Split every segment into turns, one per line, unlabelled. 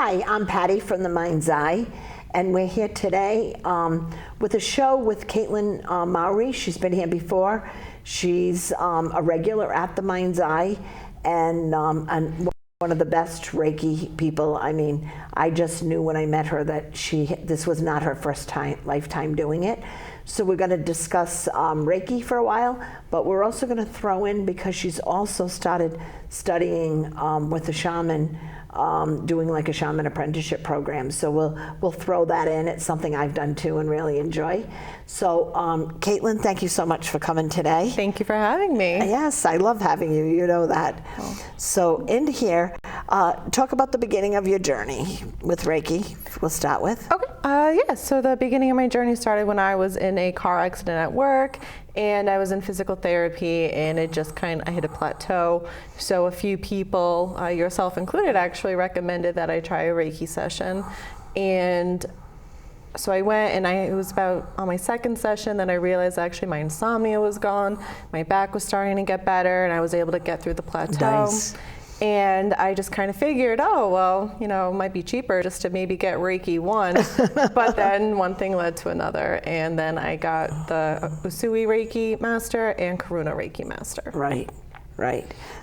Hi, I'm Patty from The Mind's Eye, and we're here today with a show with Katelyn Mowry. She's been here before. She's a regular at The Mind's Eye, and one of the best Reiki people. I mean, I just knew when I met her that this was not her first lifetime doing it. So we're going to discuss Reiki for a while, but we're also going to throw in, because she's also started studying with a shaman, doing like a shaman apprenticeship program. So we'll throw that in. It's something I've done too and really enjoy. So Katelyn, thank you so much for coming today.
Thank you for having me.
Yes, I love having you. You know that. Oh. So in here, talk about the beginning of your journey with Reiki. We'll start with.
Okay. Yeah. So the beginning of my journey started when I was in a car accident at work, and I was in physical therapy, and it just I hit a plateau. So a few people, yourself included, actually recommended that I try a Reiki session. And so I went, and it was about on my second session that I realized actually my insomnia was gone, my back was starting to get better, and I was able to get through the plateau.
Nice.
And I just kind of figured, oh, well, it might be cheaper just to maybe get Reiki 1. But then one thing led to another. And then I got the Usui Reiki Master and Karuna Reiki Master.
Right.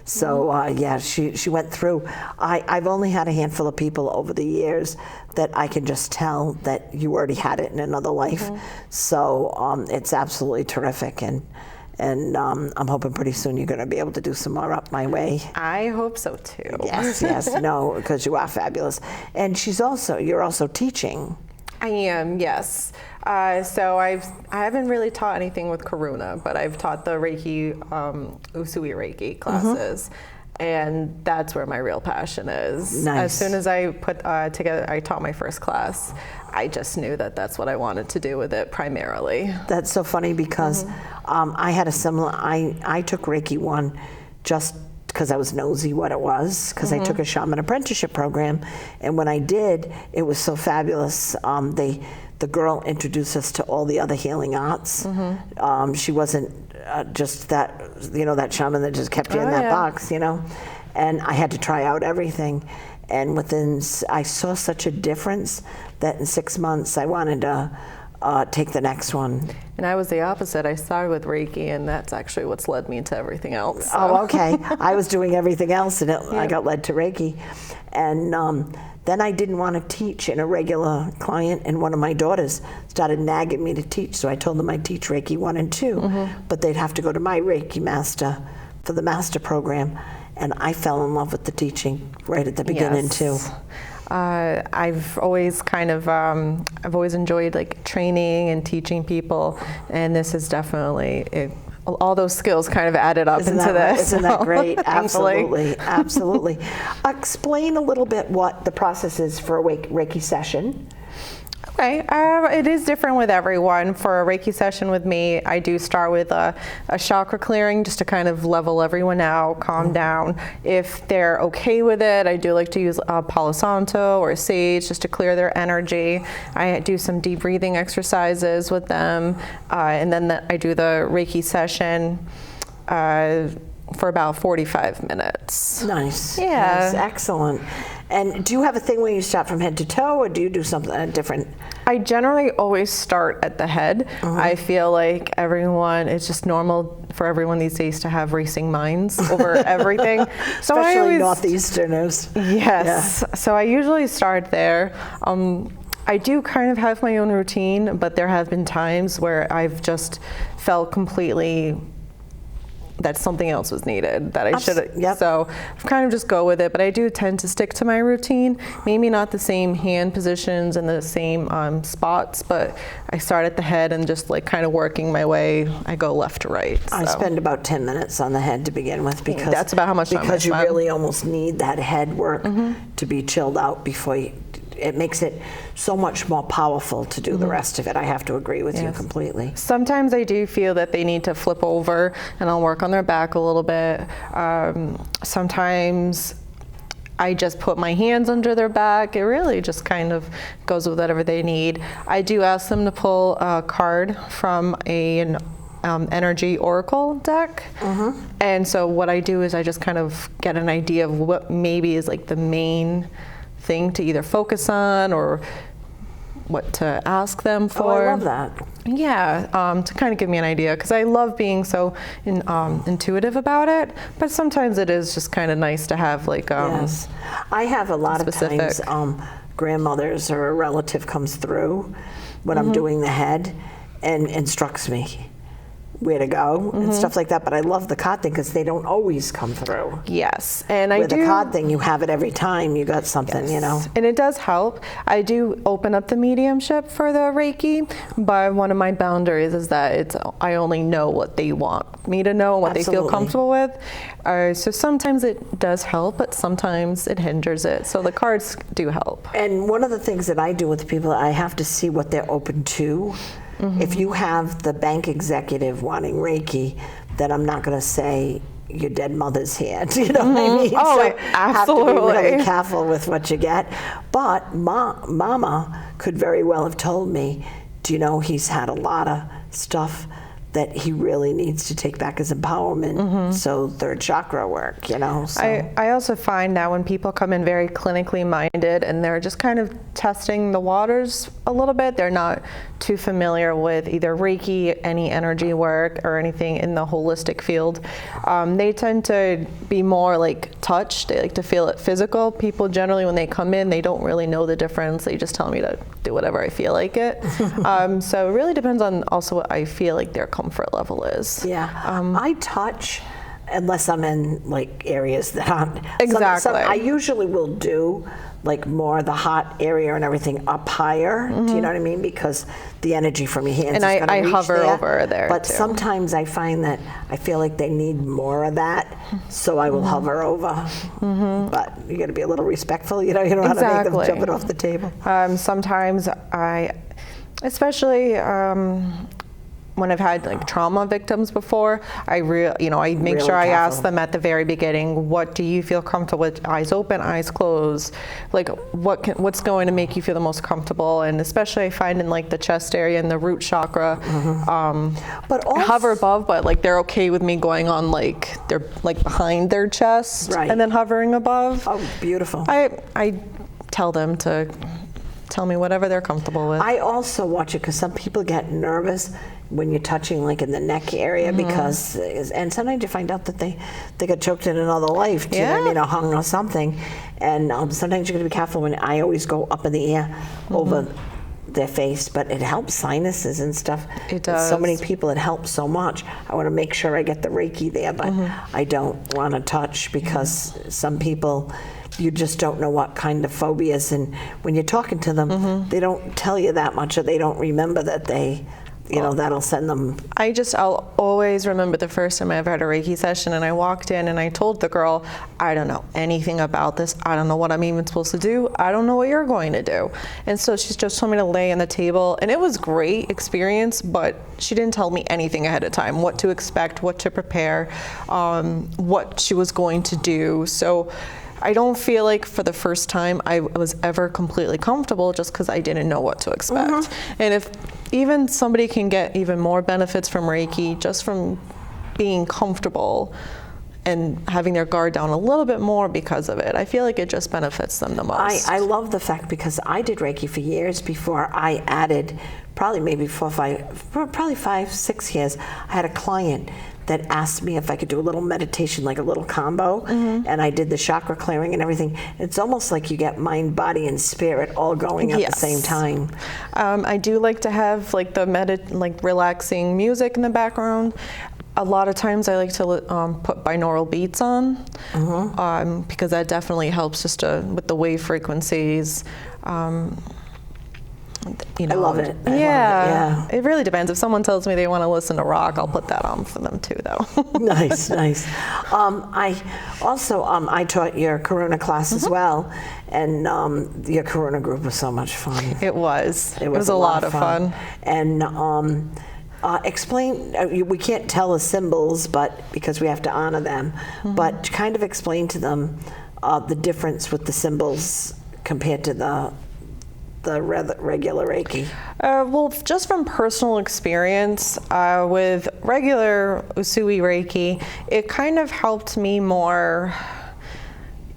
So yeah, she went through. I've only had a handful of people over the years that I can just tell that you already had it in another life. Mm-hmm. So it's absolutely terrific. And I'm hoping pretty soon you're going to be able to do some more up my way.
I hope so too.
Yes, no, because you are fabulous. And you're also teaching.
I am, yes. So I haven't really taught anything with Karuna, but I've taught the Reiki, Usui Reiki classes. Mm-hmm. And that's where my real passion is.
Nice.
As soon as I I taught my first class, I just knew that that's what I wanted to do with it primarily.
That's so funny because I had a similar, I took Reiki 1 just because I was nosy what it was, because I took a shaman apprenticeship program, and when I did, it was so fabulous. The girl introduced us to all the other healing arts. She wasn't just that, that shaman that just kept you in that box, and I had to try out everything. And I saw such a difference that in 6 months I wanted to take the next one.
And I was the opposite. I started with Reiki, and that's actually what's led me to everything else. So.
Oh, okay. I was doing everything else, and I got led to Reiki. And then I didn't want to teach in a regular client, and one of my daughters started nagging me to teach, so I told them I'd teach Reiki 1 and 2, but they'd have to go to my Reiki master for the master program, and I fell in love with the teaching right at the beginning too.
I've always I've always enjoyed training and teaching people, and this is definitely all those skills kind of added up into this.
Isn't that great? Absolutely. Explain a little bit what the process is for a Reiki session.
Okay, it is different with everyone. For a Reiki session with me, I do start with a chakra clearing just to kind of level everyone out, calm down. If they're okay with it, I do like to use Palo Santo or sage just to clear their energy. I do some deep breathing exercises with them, and then I do the Reiki session for about 45 minutes.
Nice.
Yeah.
Nice. Excellent. And do you have a thing where you start from head to toe, or do you do something different?
I generally always start at the head. I feel like it's just normal for everyone these days to have racing minds over everything. So
Especially Northeasterners.
Yes. Yeah. So I usually start there. I do kind of have my own routine, but there have been times where I've just felt completely that something else was needed, that I should have.
Yep.
So I kind of just go with it, but I do tend to stick to my routine. Maybe not the same hand positions and the same spots, but I start at the head and just kind of working my way. I go left to right. So.
I spend about 10 minutes on the head to begin with, because
that's about how much time
because you really almost need that head work to be chilled out before it makes it so much more powerful to do the rest of it. I have to agree with you completely.
Sometimes I do feel that they need to flip over, and I'll work on their back a little bit. Sometimes I just put my hands under their back. It really just kind of goes with whatever they need. I do ask them to pull a card from an energy oracle deck. And so what I do is I just kind of get an idea of what maybe is the main thing to either focus on or what to ask them for.
Oh, I love that.
Yeah, to kind of give me an idea, because I love being so intuitive about it, but sometimes it is just kind of nice to have like
Yes. I have a lot
specific.
of times grandmothers or a relative comes through when I'm doing the head and instructs me where to go and stuff like that. But I love the card thing because they don't always come through.
Yes, and I
With
do.
the card thing, you have it every time you got something, you know.
And it does help. I do open up the mediumship for the Reiki, but one of my boundaries is that I only know what they want me to know, what they feel
Absolutely.
comfortable with. So sometimes it does help, but sometimes it hinders it. So the cards do help.
And one of the things that I do with people, I have to see what they're open to. If you have the bank executive wanting Reiki, then I'm not going to say your dead mother's hand. You know what I mean?
Oh,
so
absolutely.
have to be really careful with what you get. But Mama could very well have told me, do you know he's had a lot of stuff that he really needs to take back his empowerment, so third chakra work, you know. So.
I also find that when people come in very clinically minded and they're just kind of testing the waters a little bit, they're not too familiar with either Reiki, any energy work, or anything in the holistic field. They tend to be more like touch. They like to feel it physical. People generally, when they come in, they don't really know the difference. They just tell me to do whatever I feel like it. So it really depends on also what I feel like their comfort level is.
Yeah, I touch unless I'm in like areas that aren't.
Exactly.
I usually will do like more the hot area and everything up higher. Do you know what I mean? Because the energy from your hands
And
is going to
I
reach
hover
there.
over there
But
too.
sometimes I find that I feel like they need more of that, so I will hover over. But you got to be a little respectful. You know how to make them
Exactly.
jump it off the table.
Sometimes especially when I've had like trauma victims before, I make
Really
sure I ask
careful.
them at the very beginning, what do you feel comfortable with? Eyes open, eyes closed. Like what's going to make you feel the most comfortable? And especially I find in like the chest area and the root chakra,
But
I
also,
hover above, but like they're okay with me going on like they're like behind their chest
Right.
and then hovering above.
oh, beautiful.
I tell them to tell me whatever they're comfortable with.
I also watch it because some people get nervous when you're touching like in the neck area because, and sometimes you find out that they got choked in another life, do you know what I
Yeah.
mean, or hung or something. And sometimes you're going to be careful when I always go up in the air over their face, but it helps sinuses and stuff.
It
So many
does.
people, it helps so much. I want to make sure I get the Reiki there, but I don't want to touch because some people, you just don't know what kind of phobias, and when you're talking to them, they don't tell you that much, or they don't remember that they, that'll send them.
I'll always remember the first time I ever had a Reiki session, and I walked in and I told the girl, I don't know anything about this. I don't know what I'm even supposed to do. I don't know what you're going to do. And so she just told me to lay on the table, and it was great experience, but she didn't tell me anything ahead of time, what to expect, what to prepare, what she was going to do. So I don't feel like for the first time I was ever completely comfortable just because I didn't know what to expect. And if even somebody can get even more benefits from Reiki just from being comfortable and having their guard down a little bit more because of it, I feel like it just benefits them the most.
I love the fact because I did Reiki for years before I added, probably 5, 6 years. I had a client that asked me if I could do a little meditation, like a little combo, and I did the chakra clearing and everything. It's almost like you get mind, body, and spirit all going at the same time.
I do like to have like the relaxing music in the background. A lot of times I like to put binaural beats on because that definitely helps just with the wave frequencies.
I love it. I love it,
Yeah, it really depends. If someone tells me they want to listen to rock, I'll put that on for them too, though.
Nice. I also I taught your Karuna class as well, and your Karuna group was so much fun.
It was a lot of fun.
And explain. We can't tell the symbols, but because we have to honor them, but kind of explain to them the difference with the symbols compared to the regular Reiki.
Well, just from personal experience with regular Usui Reiki, it kind of helped me more.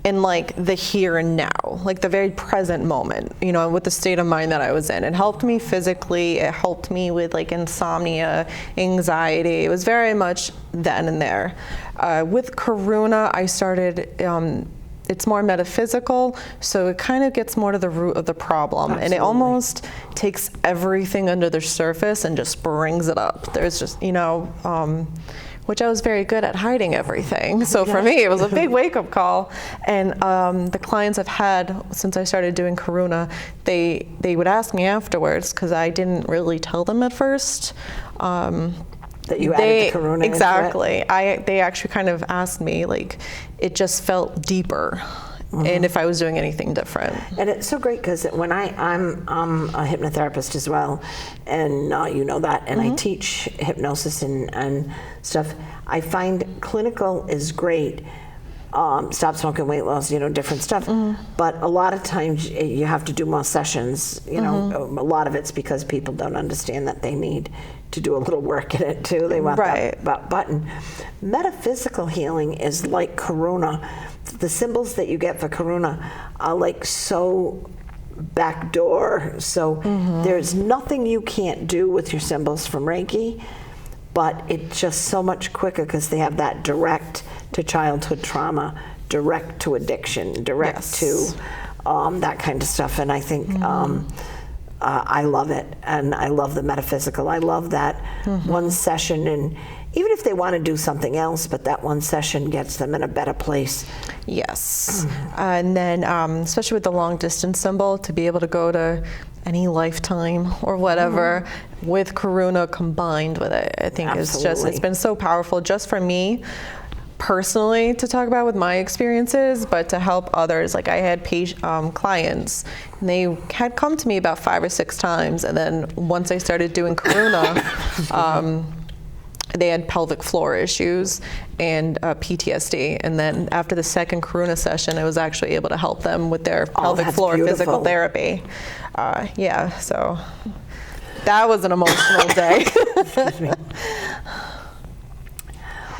in like the here and now, like the very present moment, you know, with the state of mind that I was in. It helped me physically, it helped me with like insomnia, anxiety. It was very much then and there. With Karuna, I started, it's more metaphysical, so it kind of gets more to the root of the problem.
Absolutely.
And it almost takes everything under the surface and just brings it up. There's just, you know, which I was very good at hiding everything. So for me, it was a big wake-up call. And the clients I've had since I started doing Karuna, they would ask me afterwards, because I didn't really tell them at first.
That you added the Karuna
exactly.
into it?
They actually kind of asked me, like, it just felt deeper. And if I was doing anything different.
And it's so great because when I'm a hypnotherapist as well, and you know that, and I teach hypnosis and stuff, I find clinical is great. Stop smoking, weight loss, you know, different stuff. But a lot of times you have to do more sessions, you know, a lot of it's because people don't understand that they need to do a little work in it too. They want that button. Metaphysical healing is like Karuna. The symbols that you get for Karuna are like so backdoor. So there's nothing you can't do with your symbols from Reiki, but it's just so much quicker because they have that direct to childhood trauma, direct to addiction, direct to that kind of stuff. And I think I love it, and I love the metaphysical. I love that one session, and even if they want to do something else, but that one session gets them in a better place.
Yes. And then, especially with the long distance symbol, to be able to go to any lifetime or whatever with Karuna combined with it, I think it's been so powerful just for me personally to talk about with my experiences, but to help others. Like I had clients, and they had come to me about 5 or 6 times, and then once I started doing Karuna, they had pelvic floor issues and PTSD. And then after the second Karuna session, I was actually able to help them with their pelvic floor physical therapy. So that was an emotional day.
Excuse me.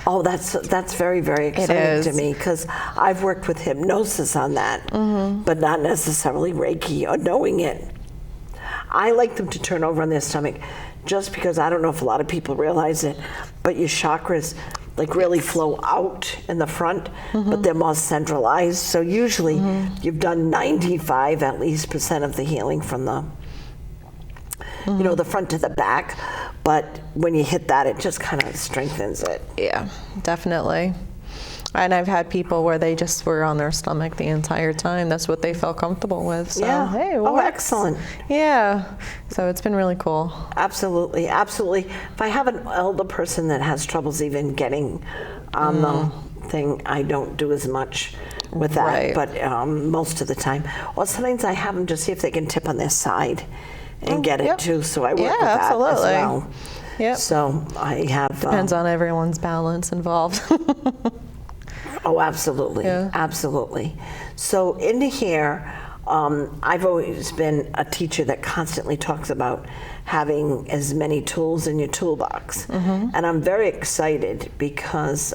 Oh, that's very, very exciting to me, because I've worked with hypnosis on that, but not necessarily Reiki or knowing it. I like them to turn over on their stomach, just because I don't know if a lot of people realize it, but your chakras like really flow out in the front, but they're more centralized. So usually you've done 95% at least of the healing from the you know, the front to the back. But when you hit that, it just kind of strengthens it.
Yeah, definitely. And I've had people where they just were on their stomach the entire time. That's what they felt comfortable with. So, hey,
excellent.
Yeah. So it's been really cool.
Absolutely, absolutely. If I have an elder person that has troubles even getting on the thing, I don't do as much with that. But most of the time. Or sometimes I have them just see if they can tip on their side and get it too. So I work with that as well.
Yep.
So I have...
Depends on everyone's balance involved.
Oh, absolutely, absolutely. So into here, I've always been a teacher that constantly talks about having as many tools in your toolbox, and I'm very excited because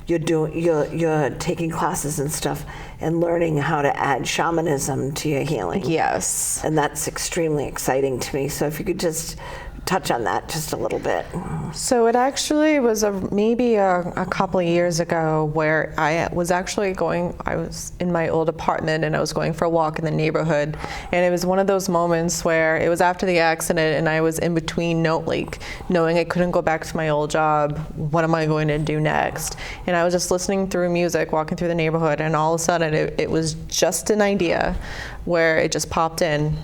you're taking classes and stuff and learning how to add shamanism to your healing.
Yes,
and that's extremely exciting to me. So if you could just touch on that just a little bit.
So it actually was maybe a couple of years ago where I was in my old apartment and I was going for a walk in the neighborhood, and it was one of those moments where it was after the accident and I was in between knowing I couldn't go back to my old job. What am I going to do next? And I was just listening through music, walking through the neighborhood, and all of a sudden it was just an idea where it just popped in.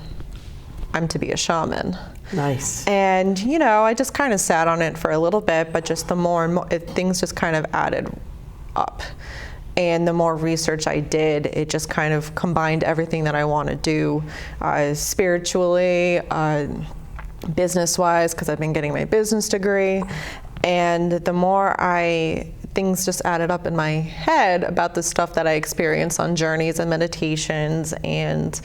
I'm to be a shaman.
Nice.
And, you know, I just kind of sat on it for a little bit, but just the more and more, things just kind of added up. And the more research I did, it just kind of combined everything that I want to do spiritually, business-wise, because I've been getting my business degree. And the more things just added up in my head about the stuff that I experienced on journeys and meditations, and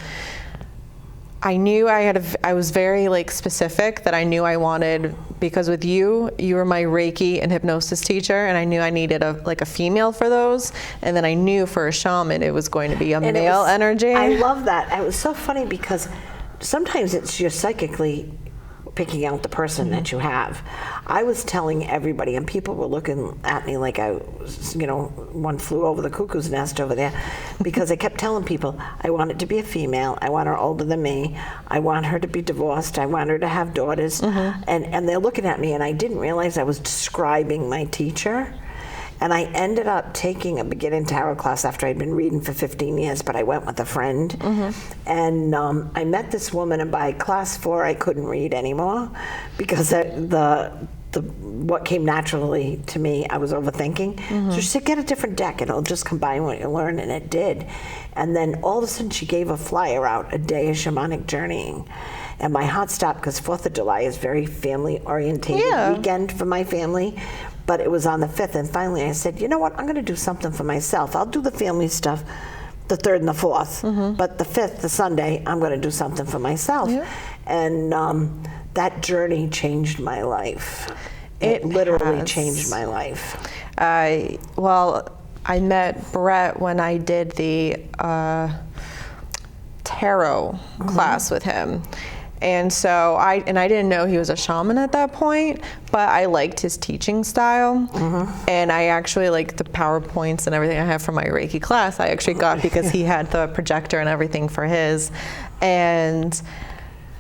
I knew I was very specific that I knew I wanted because with you were my Reiki and hypnosis teacher, and I knew I needed a female for those, and then I knew for a shaman it was going to be a male energy.
I love that. It was so funny because sometimes it's you're psychically picking out the person that you have. I was telling everybody, and people were looking at me like I was, one flew over the cuckoo's nest over there, because I kept telling people, I want it to be a female, I want her older than me, I want her to be divorced, I want her to have daughters, and they're looking at me, and I didn't realize I was describing my teacher. And I ended up taking a beginning tarot class after I'd been reading for 15 years, but I went with a friend. And I met this woman, and by class 4, I couldn't read anymore because what came naturally to me, I was overthinking. So she said, get a different deck, and it'll just combine what you learn, and it did. And then all of a sudden, she gave a flyer out, a day of shamanic journeying. And my heart stopped because 4th of July is very family-orientated weekend for my family. But it was on the 5th, and finally I said, you know what, I'm going to do something for myself. I'll do the family stuff the 3rd and the 4th, but the 5th, the Sunday, I'm going to do something for myself. And that journey changed my life. It literally changed my life.
Well, I met Brett when I did the tarot class with him. And so I didn't know he was a shaman at that point, but I liked his teaching style. And I actually liked the PowerPoints and everything I have from my Reiki class. I actually got because he had the projector and everything for his. And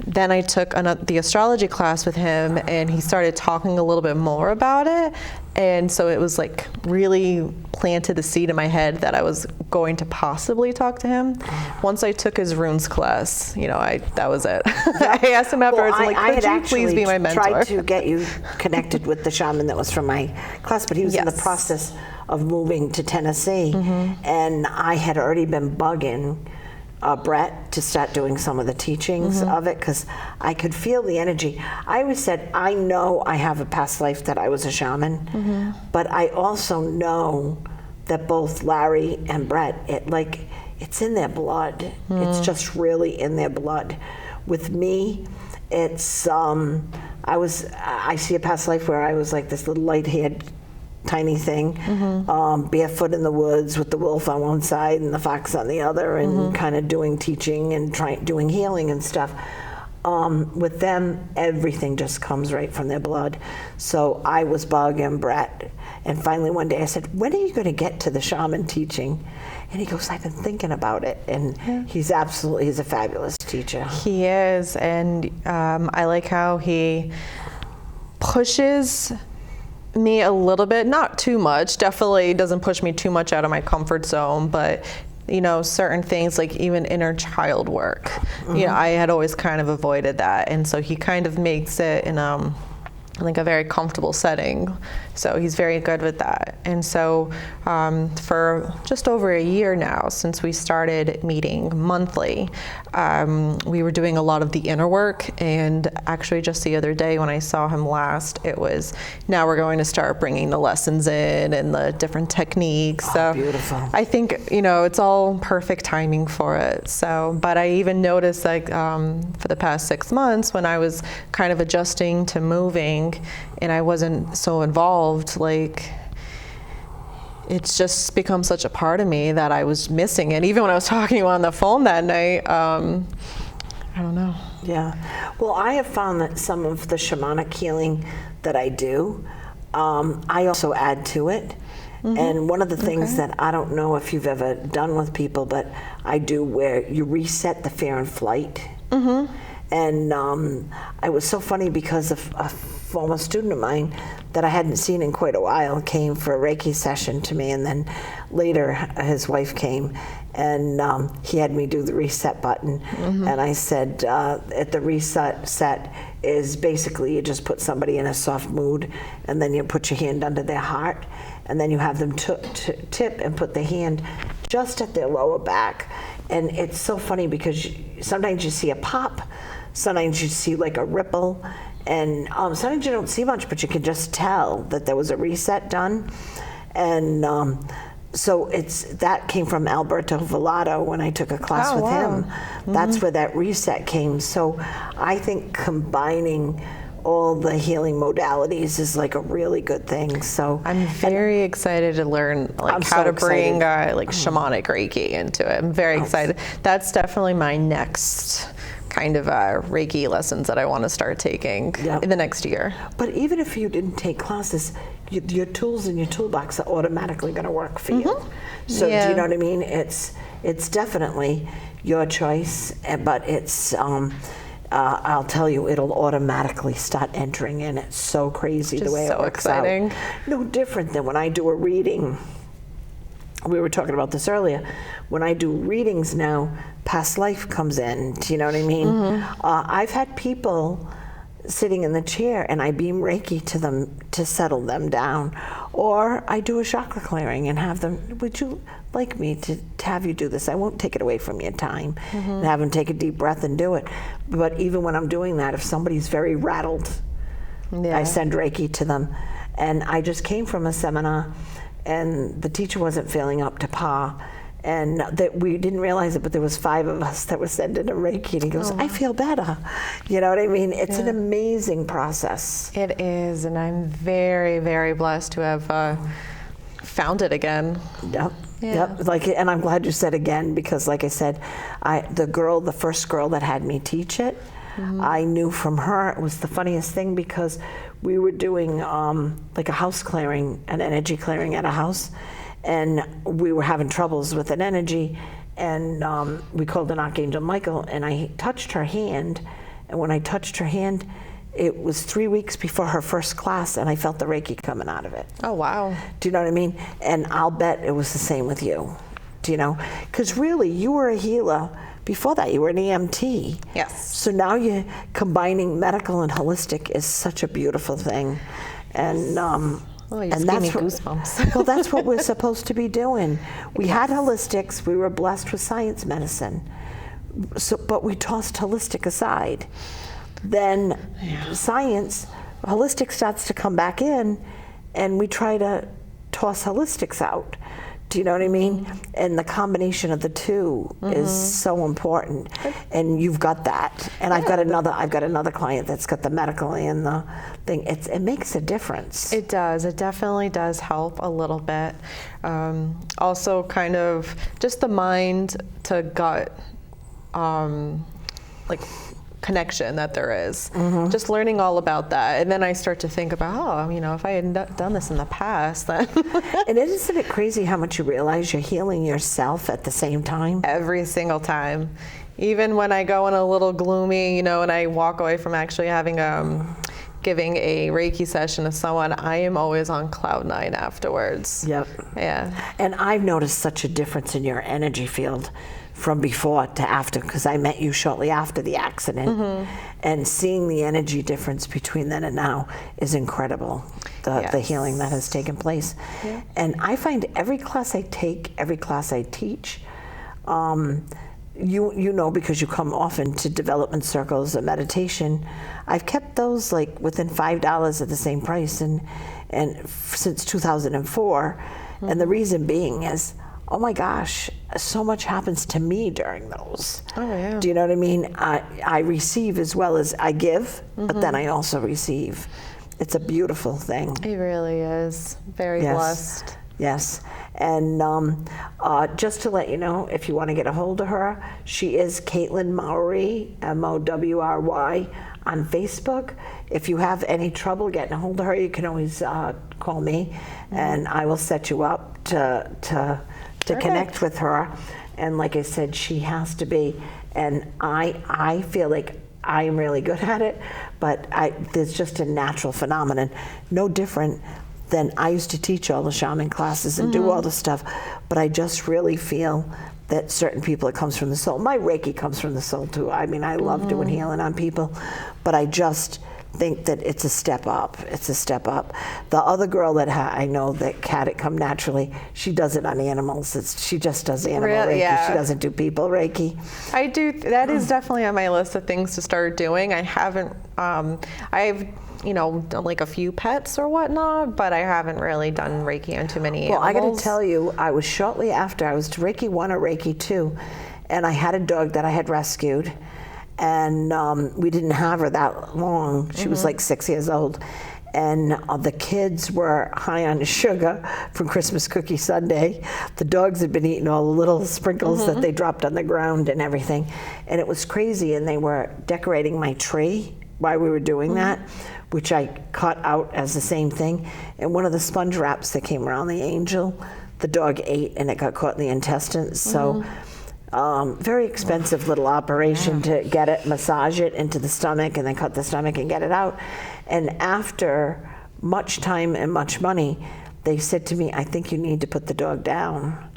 then I took the astrology class with him, and he started talking a little bit more about it. And so it was like really planted the seed in my head that I was going to possibly talk to him. Once I took his runes class, that was it. I asked him afterwards, could you please be my mentor?
I tried to get you connected with the shaman that was from my class, but he was in the process of moving to Tennessee. And I had already been bugging Brett to start doing some of the teachings of it, because I could feel the energy. I always said, I know I have a past life that I was a shaman, but I also know that both Larry and Brett, it's in their blood. It's just really in their blood. With me, it's I see a past life where I was like this little light-haired tiny thing, barefoot in the woods with the wolf on one side and the fox on the other, and kind of doing teaching and doing healing and stuff. With them, everything just comes right from their blood. So I was bugging Brett, and finally one day I said, when are you going to get to the shaman teaching? And he goes, I've been thinking about it. And he's a fabulous teacher.
He is, and I like how he pushes me a little bit, not too much, definitely doesn't push me too much out of my comfort zone, but certain things like even inner child work, I had always kind of avoided that, and so he kind of makes it in I think a very comfortable setting. So he's very good with that. And so for just over a year now, since we started meeting monthly, we were doing a lot of the inner work. And actually just the other day when I saw him last, it was, now we're going to start bringing the lessons in and the different techniques. So
beautiful.
I think, it's all perfect timing for it. So, but I even noticed for the past 6 months when I was kind of adjusting to moving, and I wasn't so involved, it's just become such a part of me that I was missing it. Even when I was talking to you on the phone that night, I don't know.
Yeah. Well, I have found that some of the shamanic healing that I do, I also add to it. And one of the things that I don't know if you've ever done with people, but I do, where you reset the fear and flight. And I was so funny because a former student of mine that I hadn't seen in quite a while came for a Reiki session to me, and then later his wife came, and he had me do the reset button. And I said, at the reset set is basically you just put somebody in a soft mood, and then you put your hand under their heart, and then you have them tip and put the hand just at their lower back. And it's so funny because sometimes you see a pop, sometimes you see like a ripple, and sometimes you don't see much, but you can just tell that there was a reset done. And so that came from Alberto Villado when I took a class with him. That's where that reset came. So I think combining all the healing modalities is like a really good thing. So
I'm very excited to learn like how
so
to bring
excited.
like shamanic Reiki into it. I'm very excited. That's definitely my next kind of Reiki lessons that I want to start taking in the next year.
But even if you didn't take classes, your tools in your toolbox are automatically going to work for you. So do you know what I mean? It's definitely your choice, but it's I'll tell you, it'll automatically start entering in. It's so crazy the way it works
exciting.
out. No different than when I do a reading. We were talking about this earlier. When I do readings now, past life comes in. Do you know what I mean? I've had people sitting in the chair and I beam Reiki to them to settle them down. Or I do a chakra clearing and have them, would you like me to have you do this? I won't take it away from your time. And have them take a deep breath and do it. But even when I'm doing that, if somebody's very rattled, I send Reiki to them. And I just came from a seminar and the teacher wasn't feeling up to par. And that we didn't realize it, but there was 5 of us that were sending a Reiki. And he goes, I feel better. You know what I mean? It's an amazing process.
It is, and I'm very, very blessed to have found it again.
Yep. Like, and I'm glad you said again, because like I said, the first girl that had me teach it, I knew from her. It was the funniest thing because we were doing like a house clearing, an energy clearing at a house. And we were having troubles with an energy, and we called an Archangel Michael, and I touched her hand, and when I touched her hand, it was 3 weeks before her first class, and I felt the Reiki coming out of it.
Oh, wow.
Do you know what I mean? And I'll bet it was the same with you. Do you know? Because really, you were a healer. Before that, you were an EMT.
Yes.
So now you're combining medical and holistic is such a beautiful thing. And
you just gave me goosebumps.
well, that's what we're supposed to be doing. We had holistics. We were blessed with science medicine. So, but we tossed holistic aside. Then holistic starts to come back in, and we try to toss holistics out. Do you know what I mean? And the combination of the two is so important. And you've got that. And I've got another client that's got the medical and the thing. It makes a difference.
It does. It definitely does help a little bit. Also, kind of just the mind to gut, like connection that there is. Just learning all about that, and then I start to think about, if I had done this in the past, then.
And isn't it crazy how much you realize you're healing yourself at the same time?
Every single time, even when I go in a little gloomy, and I walk away from actually having giving a Reiki session to someone, I am always on cloud 9 afterwards.
Yep.
Yeah.
And I've noticed such a difference in your energy field from before to after, because I met you shortly after the accident, and seeing the energy difference between then and now is incredible. The healing that has taken place. And I find every class I take, every class I teach, you know, because you come often to development circles or meditation, I've kept those like within $5 at the same price, and since 2004. And the reason being is, oh my gosh, so much happens to me during those.
Oh yeah.
Do you know what I mean? I receive as well as I give, but then I also receive. It's a beautiful thing.
It really is. Very blessed.
Yes. And just to let you know, if you want to get a hold of her, she is Katelyn Mowry, Mowry, on Facebook. If you have any trouble getting a hold of her, you can always call me, and I will set you up to connect with her. And like I said, she has to be, and I feel like I'm really good at it, but there's just a natural phenomenon, no different than I used to teach all the shaman classes and do all the stuff, but I just really feel that certain people, it comes from the soul. My Reiki comes from the soul too. I mean, I love doing healing on people, but I just think that it's a step up. It's a step up. The other girl that I know that had it come naturally, she does it on animals. She just does animal Reiki. Yeah. She doesn't do people Reiki.
I do. That is definitely on my list of things to start doing. I haven't. I've done like a few pets or whatnot, but I haven't really done Reiki on too many animals.
Well, I got to tell you, I was shortly after, I was Reiki 1 or Reiki 2, and I had a dog that I had rescued, and we didn't have her that long. She was like 6 years old. And the kids were high on sugar from Christmas cookie Sunday. The dogs had been eating all the little sprinkles that they dropped on the ground and everything. And it was crazy, and they were decorating my tree while we were doing that, which I cut out as the same thing. And one of the sponge wraps that came around the angel, the dog ate, and it got caught in the intestines. So very expensive little operation to get it, massage it into the stomach, and then cut the stomach and get it out. And after much time and much money, they said to me, I think you need to put the dog down.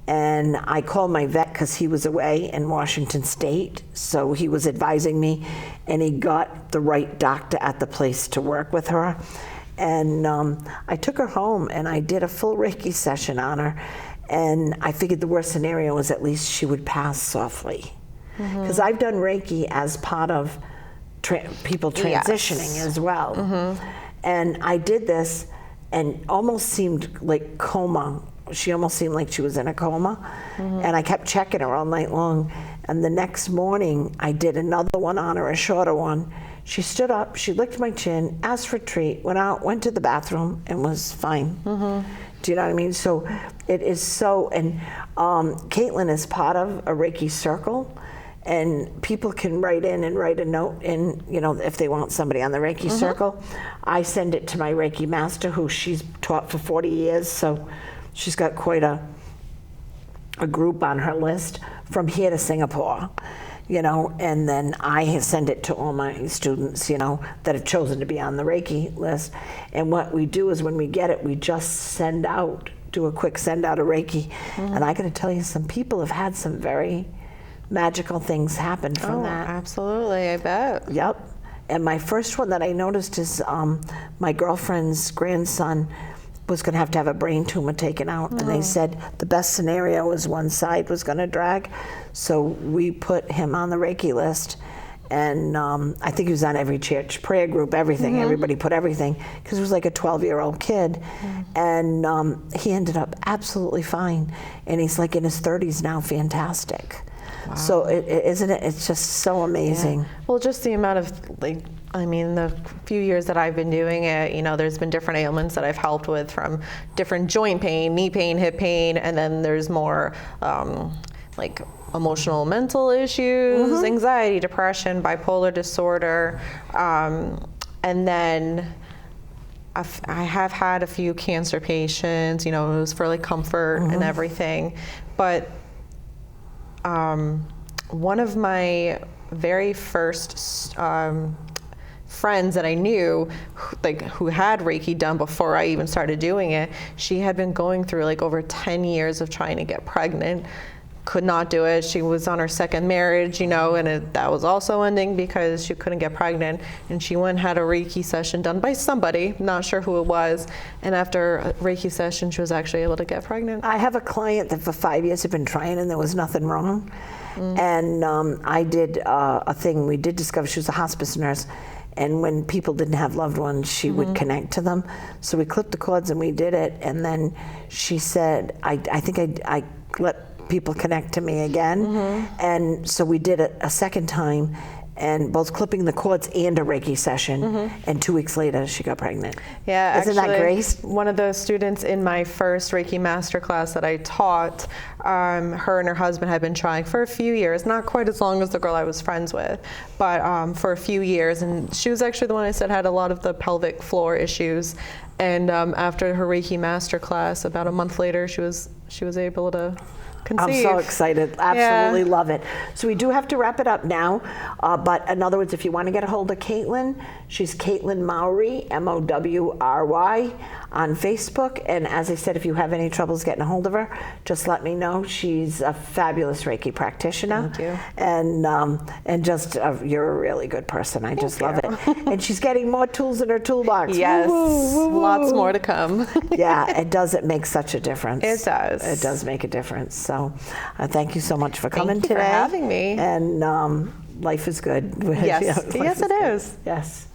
And I called my vet because he was away in Washington State, so he was advising me, and he got the right doctor at the place to work with her. And I took her home, and I did a full Reiki session on her. And I figured the worst scenario was at least she would pass softly. Because I've done Reiki as part of people transitioning as well. And I did this and almost seemed like coma. She almost seemed like she was in a coma. And I kept checking her all night long. And the next morning, I did another one on her, a shorter one. She stood up, she licked my chin, asked for a treat, went out, went to the bathroom, and was fine. Do you know what I mean? So it is so, and Katelyn is part of a Reiki circle, and people can write in and write a note in, you know, if they want somebody on the Reiki circle. I send it to my Reiki master, who she's taught for 40 years, so she's got quite a group on her list from here to Singapore. You know, and then I send it to all my students, you know, that have chosen to be on the Reiki list. And what we do is when we get it, we just send out, do a quick send out of Reiki. And I got to tell you, some people have had some very magical things happen from that.
Absolutely, I bet.
Yep. And my first one that I noticed is my girlfriend's grandson was going to have a brain tumor taken out, and they said the best scenario was one side was going to drag, so we put him on the Reiki list, and I think he was on every church prayer group, everything. Everybody put everything, because he was like a 12-year-old kid, and he ended up absolutely fine, and he's like in his 30s now, fantastic. Wow. So isn't it? It's just so amazing.
Well, just the amount of the few years that I've been doing it, you know, there's been different ailments that I've helped with, from different joint pain, knee pain, hip pain, and then there's more like emotional, mental issues, anxiety, depression, bipolar disorder, and then I have had a few cancer patients. You know, it was for like comfort and everything, but one of my very first friends that I knew, who had Reiki done before I even started doing it, she had been going through like over 10 years of trying to get pregnant, could not do it. She was on her second marriage, you know, and that was also ending because she couldn't get pregnant. And she went and had a Reiki session done by somebody, not sure who it was. And after a Reiki session, she was actually able to get pregnant.
I have a client that for 5 years had been trying, and there was nothing wrong. And I did a thing. We did discover she was a hospice nurse. And when people didn't have loved ones, she would connect to them. So we clipped the cords and we did it. And then she said, I think I let people connect to me again. And so we did it a second time, and both clipping the cords and a Reiki session. And 2 weeks later, she got pregnant.
Yeah,
Isn't that great?
One of the students in my first Reiki masterclass that I taught, her and her husband had been trying for a few years, not quite as long as the girl I was friends with, but for a few years. And she was actually the one I said had a lot of the pelvic floor issues. And after her Reiki masterclass, about a month later, she was able to conceive.
I'm so excited. Absolutely love it. So we do have to wrap it up now. But in other words, if you want to get a hold of Katelyn, she's Katelyn Mowry, Mowry, on Facebook. And as I said, if you have any troubles getting a hold of her, just let me know. She's a fabulous Reiki practitioner.
Thank you.
And just you're a really good person. I just love it. And she's getting more tools in her toolbox.
Yes, lots more to come.
Yeah, it does. It makes such a difference.
It does.
It does make a difference. So thank you so much for coming
today.
Thank
you for having me.
And life is good.
Yes, yes it is.
Yes.